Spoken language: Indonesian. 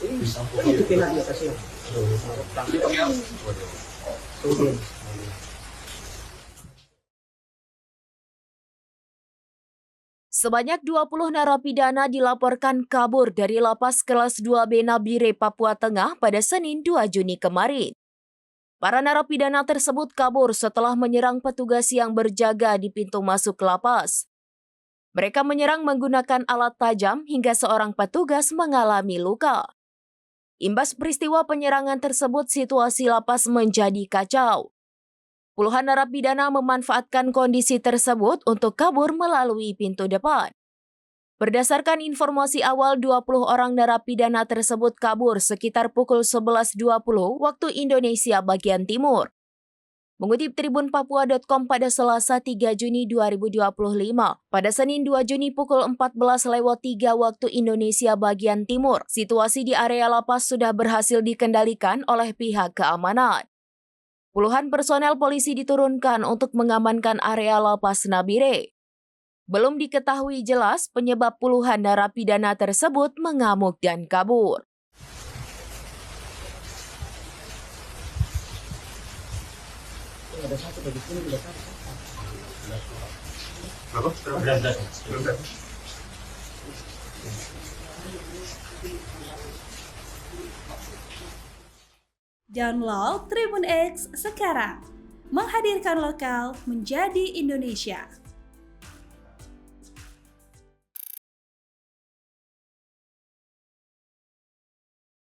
Itu pina dia kasi. Sebanyak 20 narapidana dilaporkan kabur dari lapas kelas 2B Nabire, Papua Tengah pada Senin 2 Juni kemarin. Para narapidana tersebut kabur setelah menyerang petugas yang berjaga di pintu masuk lapas. Mereka menyerang menggunakan alat tajam hingga seorang petugas mengalami luka. Imbas peristiwa penyerangan tersebut, situasi lapas menjadi kacau. Puluhan narapidana memanfaatkan kondisi tersebut untuk kabur melalui pintu depan. Berdasarkan informasi awal, 20 orang narapidana tersebut kabur sekitar pukul 11.20 waktu Indonesia bagian timur. Mengutip Tribun Papua.com pada Selasa 3 Juni 2025, pada Senin 2 Juni pukul 14.03 waktu Indonesia bagian timur, situasi di area lapas sudah berhasil dikendalikan oleh pihak keamanan. Puluhan personel polisi diturunkan untuk mengamankan area lapas Nabire. Belum diketahui jelas penyebab puluhan narapidana tersebut mengamuk dan kabur. Ada satu bagi sini, ada satu. Download Tribun X sekarang, menghadirkan lokal menjadi Indonesia.